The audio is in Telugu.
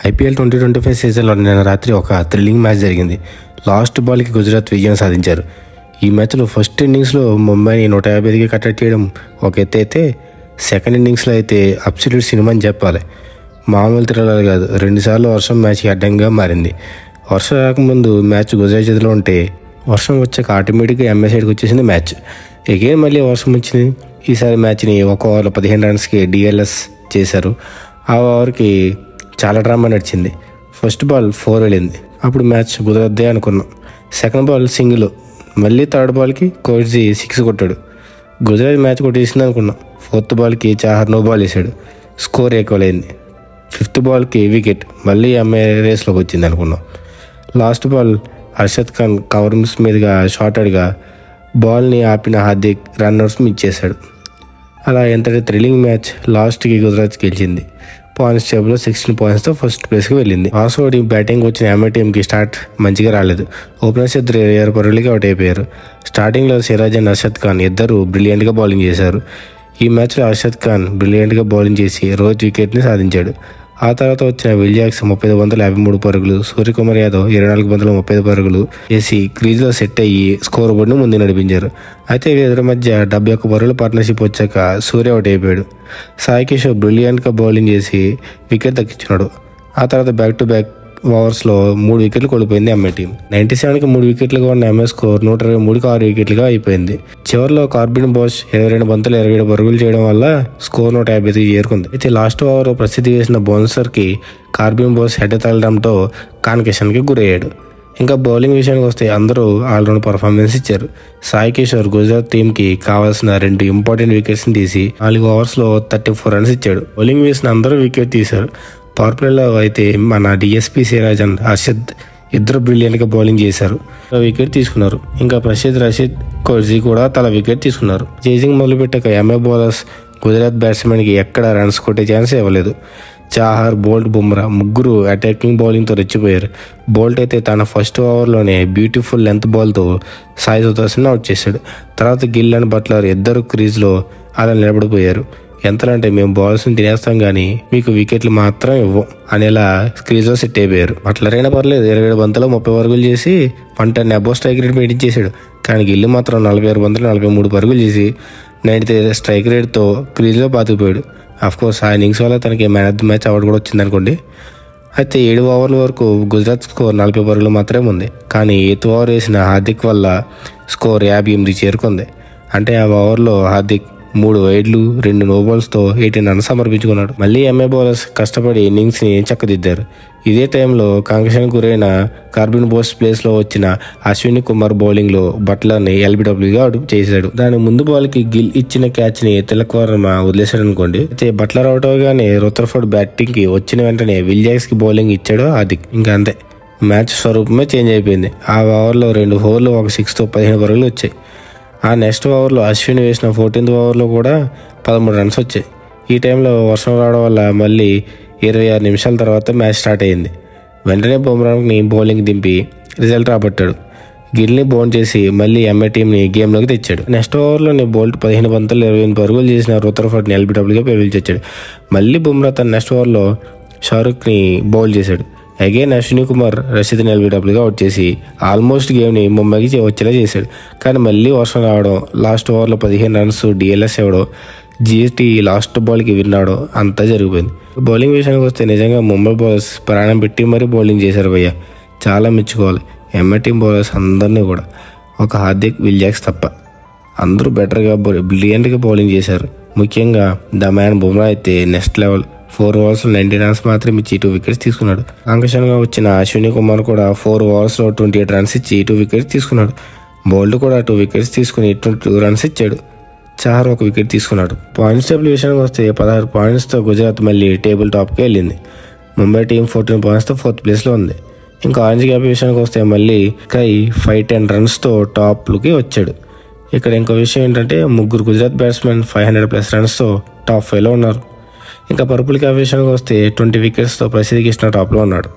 ఐపీఎల్ 2025 సీజన్లో నిన్న రాత్రి ఒక థ్రిల్లింగ్ మ్యాచ్ జరిగింది. లాస్ట్ బాల్కి గుజరాత్ విజయం సాధించారు. ఈ మ్యాచ్లో ఫస్ట్ ఇన్నింగ్స్లో ముంబైని 155కి కట్టడి చేయడం ఒక ఎత్తు అయితే, సెకండ్ ఇన్నింగ్స్లో అయితే అబ్సల్యూట్ సినిమా అని చెప్పాలి. మామూలు థ్రిల్లర్ కాదు. 2 సార్లు వర్షం మ్యాచ్కి అడ్డంగా మారింది. వర్షం రాకముందు మ్యాచ్ గుజరాత్ చేతిలో ఉంటే, వర్షం వచ్చాక ఆటోమేటిక్గా ఎంఏ సైడ్కి వచ్చేసింది మ్యాచ్. ఎగైన్ మళ్ళీ వర్షం వచ్చింది. ఈసారి మ్యాచ్ని ఒక ఓవర్లో 15 రన్స్కి డిఎల్ఎస్ చేశారు. ఆ ఓవర్కి చాలా డ్రామా నడిచింది. ఫస్ట్ బాల్ 4 వెళ్ళింది. అప్పుడు మ్యాచ్ కుదరద్దే అనుకున్నాం. సెకండ్ బాల్ సింగిల్, మళ్ళీ థర్డ్ బాల్కి కోహ్లీ 6 కొట్టాడు. గుజరాత్ మ్యాచ్ కొట్టేసింది అనుకున్నాం. ఫోర్త్ బాల్కి చాహర్ నో బాల్ వేసాడు. స్కోర్ ఈక్వల్ అయింది. ఫిఫ్త్ బాల్కి వికెట్, మళ్ళీ ఎంఏ రేస్లోకి వచ్చింది అనుకున్నాం. Last ball Arshad Khan covers మీదుగా షార్టెడ్గా బాల్ని ఆపిన హార్దిక్ రన్అట్స్ ఇచ్చేశాడు. అలా ఎంతటి థ్రిల్లింగ్ మ్యాచ్. లాస్ట్కి గుజరాత్ గెలిచింది. పాయింట్స్ టేబుల్లో 16 పాయింట్స్తో ఫస్ట్ ప్లేస్కి వెళ్ళింది. ఆసోడి బ్యాటింగ్ వచ్చిన ఎంఏ టీంకి స్టార్ట్ మంచిగా రాలేదు. ఓపెనర్స్ ఇద్దరు 7 పరుగులకి అవుట్ అయిపోయారు. స్టార్టింగ్లో సిరాజ్ అండ్ అర్షద్ ఖాన్ ఇద్దరు బ్రిలియంట్గా బౌలింగ్ చేశారు. ఈ మ్యాచ్లో అర్షద్ ఖాన్ బ్రిలియంట్గా బౌలింగ్ చేసి రోజ్ వికెట్ని సాధించాడు. ఆ తర్వాత వచ్చిన విల్ జాక్స్ 35 బంతులు 53 పరుగులు, సూర్యకుమార్ యాదవ్ 24 బంతులు 35 పరుగులు చేసి క్రీజ్లో సెట్ అయ్యి స్కోర్ బోర్డును ముందు నడిపించారు. అయితే వీరిద్దరి మధ్య 71 పరుగుల పార్ట్నర్షిప్ వచ్చాక సూర్య అవుట్ అయిపోయాడు. సాయి కిషోర్ బ్రిలియంట్గా బౌలింగ్ చేసి వికెట్ దక్కించున్నాడు. ఆ తర్వాత బ్యాక్ టు బ్యాక్ ఓవర్స్లో 3 వికెట్లు కోల్పోయింది ఎంఏ టీం. 97కి 3 వికెట్లుగా ఉన్న ఎంఏ స్కోర్ 123కి 6 వికెట్లుగా అయిపోయింది. చివరిలో కార్బిన్ బోస్ 22 బంతులు 27 పరుగులు చేయడం వల్ల స్కోర్ 155కి చేరుకుంది. అయితే లాస్ట్ ఓవర్ ప్రసిద్ధి చేసిన బౌన్సర్కి కార్బిన్ బోస్ హెడ్ తగలడంతో కాన్కేషన్కి గురయ్యాడు. ఇంకా బౌలింగ్ విషయానికి వస్తే అందరూ ఆల్రౌండ్ పర్ఫార్మెన్స్ ఇచ్చారు. సాయి కిషోర్ గుజరాత్ టీంకి కావాల్సిన 2 ఇంపార్టెంట్ వికెట్స్ని తీసి 4 ఓవర్స్లో 34 రన్స్ ఇచ్చాడు. బౌలింగ్ వేసిన అందరూ వికెట్ తీశారు. పవర్ ప్లేలో అయితే మన డిఎస్పీ సిరాజ్ అండ్ హర్షద్ ఇద్దరు బ్రిలియంట్గా బౌలింగ్ చేశారు. వికెట్ తీసుకున్నారు. ఇంకా ప్రసిద్ రషీద్ కోహ్లీ కూడా తల వికెట్ తీసుకున్నారు. చేసింగ్ మొదలుపెట్టాక ఎంఏ బౌలర్స్ గుజరాత్ బ్యాట్స్మెన్కి ఎక్కడ రన్స్ కొట్టే ఛాన్స్ ఇవ్వలేదు. చాహర్, బోల్ట్, బుమ్రా ముగ్గురు అటాకింగ్ బౌలింగ్తో రెచ్చిపోయారు. బోల్ట్ అయితే తన ఫస్ట్ ఓవర్లోనే బ్యూటిఫుల్ లెంత్ బాల్తో సాయి సుదర్శన్ అవుట్ చేశాడు. తర్వాత గిల్ అండ్ బట్లర్ ఇద్దరు క్రీజ్లో అలా నిలబడిపోయారు. ఎంతలంటే మేము బాల్స్ని తినేస్తాం కానీ మీకు వికెట్లు మాత్రం ఇవ్వం అనేలా క్రీజ్లో సెట్ అయిపోయారు. బట్లరైనా పర్లేదు, 27 బంతులు 30 పరుగులు చేసి 110 అబోవ్ స్ట్రైక్ రేట్ మెయింటైన్ చేశాడు. కానీ గిల్లు మాత్రం 46 బంతులు 43 పరుగులు చేసి 93 స్ట్రైక్ రేట్తో క్రీజ్లో పాతుకుపోయాడు. అఫ్కోర్స్ ఆ ఇన్నింగ్స్ వల్ల తనకి man of the match award కూడా వచ్చిందనుకోండి. అయితే 7 ఓవర్ల వరకు గుజరాత్ స్కోర్ 40 పరుగులు మాత్రమే ఉంది. కానీ 8th ఓవర్ వేసిన హార్దిక్ వల్ల స్కోర్ 58 చేరుకుంది. అంటే ఆ ఓవర్లో హార్దిక్ 3 వైడ్లు 2 నోబాల్స్తో 18 రన్స్ సమర్పించుకున్నాడు. మళ్ళీ ఎంఏ బౌలర్స్ కష్టపడి ఇన్నింగ్స్ని చక్కదిద్దారు. ఇదే టైంలో కాంకేషన్కు గురైన కార్బిన్ బోస్ ప్లేస్లో వచ్చిన అశ్విని కుమార్ బౌలింగ్లో బట్లర్ని ఎల్బిడబ్ల్యూగా అవుట్ చేశాడు. దాని ముందు బాల్కి గిల్ ఇచ్చిన క్యాచ్ని తిలక్ వర్మ వదిలేశాడు అనుకోండి. అయితే బట్లర్ అవుట్ అవగానే రూథర్ఫోర్డ్ బ్యాటింగ్కి వచ్చిన వెంటనే విల్ జాక్స్కి బౌలింగ్ ఇచ్చాడు హార్దిక్. ఇంకా అంతే, మ్యాచ్ స్వరూపమే చేంజ్ అయిపోయింది. ఆ ఓవర్లో 2 4లు 1 6తో 15 పరుగులు వచ్చాయి. ఆ నెక్స్ట్ ఓవర్లో అశ్విన్ వేసిన 14th ఓవర్లో కూడా 13 రన్స్ వచ్చాయి. ఈ టైంలో వర్షం రావడం వల్ల మళ్ళీ 26 నిమిషాల తర్వాత మ్యాచ్ స్టార్ట్ అయ్యింది. వెంటనే బుమ్రాని బౌలింగ్ దింపి రిజల్ట్ రాబట్టాడు. గిల్ని బౌన్ చేసి మళ్ళీ ఎంఏ టీంని గేమ్లోకి తెచ్చాడు. నెక్స్ట్ ఓవర్లోనే బోల్ట్ 15 బంతులు 28 పరుగులు చేసిన రూథర్ఫోర్డ్ని ఎల్బిడబ్ల్యూగా పిలిచాడు. మళ్ళీ బుమ్రా తన నెక్స్ట్ ఓవర్లో షారుఖ్ని బౌల్ చేశాడు. అగైన్ అశ్విని కుమార్ రషీద్ని ఎల్బిడబ్ల్యూగా అవుట్ చేసి ఆల్మోస్ట్ గేమ్ని ముంబైకి వచ్చేలా చేశాడు. కానీ మళ్ళీ వర్షం రావడం, లాస్ట్ ఓవర్లో 15 రన్స్ డిఎల్ఎస్ ఇవ్వడం, జిఎస్టీ లాస్ట్ బాల్కి విన్నాడు, అంతా జరిగిపోయింది. బౌలింగ్ విషయానికి వస్తే నిజంగా ముంబై బౌలర్స్ ప్రాణం పెట్టి మరీ బౌలింగ్ చేశారు భయ్య. చాలా మెచ్చుకోవాలి ఎంఏ టీం బౌలర్స్ అందరినీ కూడా, ఒక హార్దిక్, విల్ జాక్స్ తప్ప అందరూ బెటర్గా బ్రిలియంట్గా బౌలింగ్ చేశారు. ముఖ్యంగా ద మ్యాన్ బుమ్రా అయితే నెక్స్ట్ లెవెల్. 4 ఓవర్స్లో 90 రన్స్ మాత్రం ఇచ్చి 2 వికెట్స్ తీసుకున్నాడు. కాంకేషన్గా వచ్చిన అశ్విని కుమార్ కూడా 4 ఓవర్స్లో 28 రన్స్ ఇచ్చి 2 వికెట్స్ తీసుకున్నాడు. బౌల్ట్ కూడా 2 వికెట్స్ తీసుకుని 22 రన్స్ ఇచ్చాడు. చాహర్ 1 వికెట్ తీసుకున్నాడు. పాయింట్స్ టేబుల్ విషయానికి వస్తే 16 పాయింట్స్తో గుజరాత్ మళ్ళీ టేబుల్ టాప్కి వెళ్ళింది. ముంబై టీం 14 పాయింట్స్తో 4th ప్లేస్లో ఉంది. ఇంకా ఆరెంజ్ క్యాప్ విషయానికి వస్తే మళ్ళీ కై 510 రన్స్తో టాప్లోకి వచ్చాడు. ఇక్కడ ఇంకో విషయం ఏంటంటే ముగ్గురు గుజరాత్ బ్యాట్స్మెన్ 500+ రన్స్తో టాప్ 5లో ఉన్నారు. ఇంకా పర్పుల్ క్యాప్ విషయానికి వస్తే 20 వికెట్స్తో ప్రసిద్ధి కృష్ణ టాప్లో ఉన్నాడు.